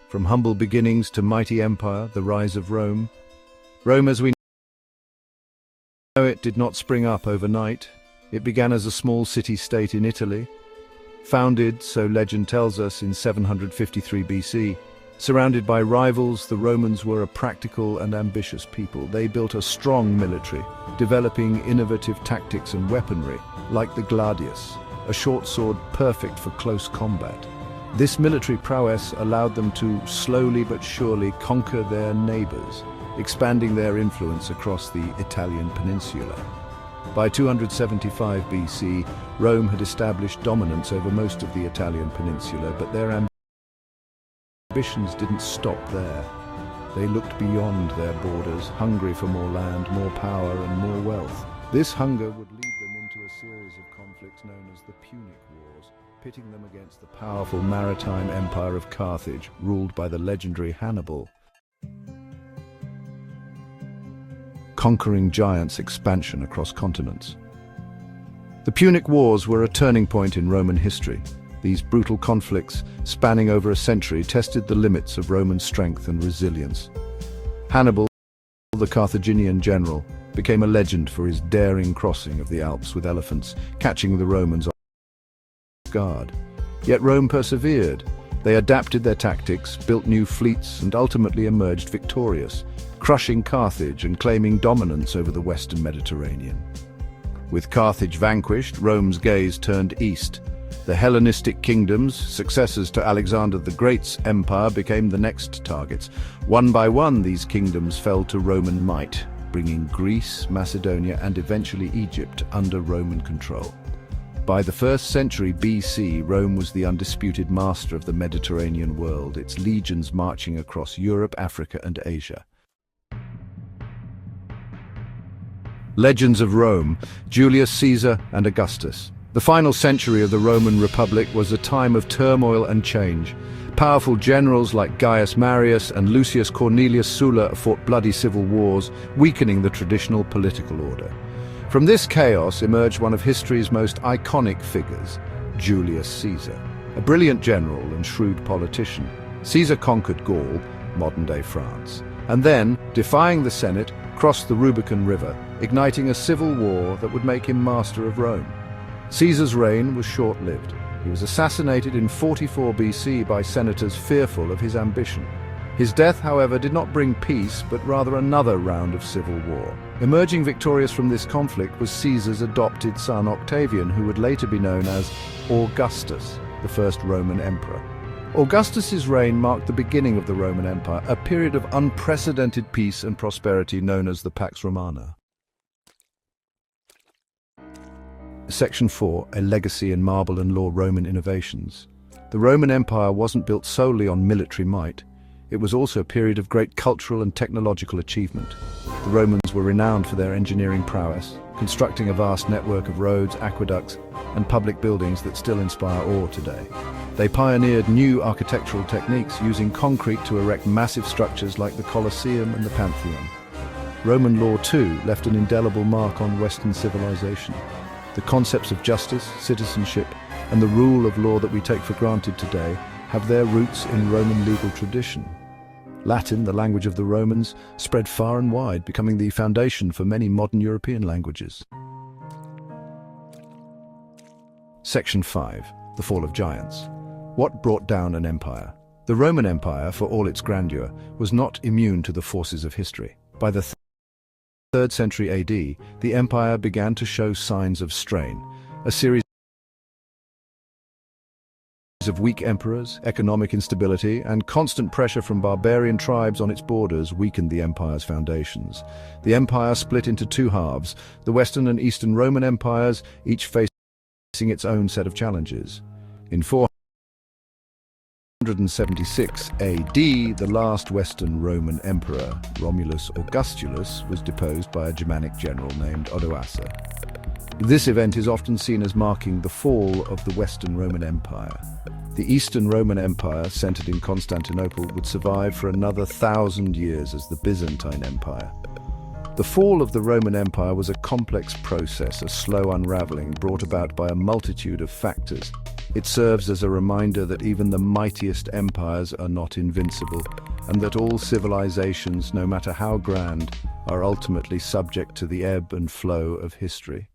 From humble beginnings to mighty empire, the rise of Rome. Rome as we know it did not spring up overnight. It began as a small city-state in Italy. Founded, so legend tells us, in 753 BC. Surrounded by rivals, the Romans were a practical and ambitious people. They built a strong military, developing innovative tactics and weaponry, like the gladius, a short sword perfect for close combat. This military prowess allowed them to slowly but surely conquer their neighbors, expanding their influence across the Italian peninsula. By 275 BC, Rome had established dominance over most of the Italian peninsula, but their ambitions didn't stop there. They looked beyond their borders, hungry for more land, more power, and more wealth. This hunger would lead them into a series of conflicts known as the Punic Wars, pitting them against the powerful maritime empire of Carthage, ruled by the legendary Hannibal. Conquering giants' expansion across continents. The Punic Wars were a turning point in Roman history. These brutal conflicts, spanning over a century, tested the limits of Roman strength and resilience. Hannibal, the Carthaginian general, became a legend for his daring crossing of the Alps with elephants, catching the Romans off guard. Yet Rome persevered. They adapted their tactics, built new fleets, and ultimately emerged victorious, crushing Carthage and claiming dominance over the western Mediterranean. With Carthage vanquished, Rome's gaze turned east. The Hellenistic kingdoms, successors to Alexander the Great's empire, became the next targets. One by one, these kingdoms fell to Roman might, bringing Greece, Macedonia, and eventually Egypt under Roman control. By the 1st century BC, Rome was the undisputed master of the Mediterranean world, its legions marching across Europe, Africa, and Asia. Legends of Rome, Julius Caesar and Augustus. The final century of the Roman Republic was a time of turmoil and change. Powerful generals like Gaius Marius and Lucius Cornelius Sulla fought bloody civil wars, weakening the traditional political order. From this chaos emerged one of history's most iconic figures, Julius Caesar. A brilliant general and shrewd politician, Caesar conquered Gaul, modern-day France, and then, defying the Senate, crossed the Rubicon River, igniting a civil war that would make him master of Rome. Caesar's reign was short-lived. He was assassinated in 44 BC by senators fearful of his ambition. His death, however, did not bring peace, but rather another round of civil war. Emerging victorious from this conflict was Caesar's adopted son Octavian, who would later be known as Augustus, the first Roman emperor. Augustus's reign marked the beginning of the Roman Empire, a period of unprecedented peace and prosperity known as the Pax Romana. Section 4, a legacy in marble and law Roman innovations. The Roman Empire wasn't built solely on military might. It was also a period of great cultural and technological achievement. The Romans were renowned for their engineering prowess, constructing a vast network of roads, aqueducts, and public buildings that still inspire awe today. They pioneered new architectural techniques, using concrete to erect massive structures like the Colosseum and the Pantheon. Roman law, too, left an indelible mark on Western civilization. The concepts of justice, citizenship, and the rule of law that we take for granted today have their roots in Roman legal tradition. Latin, the language of the Romans, spread far and wide, becoming the foundation for many modern European languages. Section 5. The Fall of Giants. What brought down an empire? The Roman Empire, for all its grandeur, was not immune to the forces of history. By the 3rd century AD, the empire began to show signs of strain. A series of weak emperors, economic instability, and constant pressure from barbarian tribes on its borders weakened the empire's foundations. The empire split into two halves, the Western and Eastern Roman empires, each facing its own set of challenges. In 476 AD, the last Western Roman emperor, Romulus Augustulus, was deposed by a Germanic general named Odoacer. This event is often seen as marking the fall of the Western Roman Empire. The Eastern Roman Empire, centered in Constantinople, would survive for another 1,000 years as the Byzantine Empire. The fall of the Roman Empire was a complex process, a slow unraveling brought about by a multitude of factors. It serves as a reminder that even the mightiest empires are not invincible, and that all civilizations, no matter how grand, are ultimately subject to the ebb and flow of history.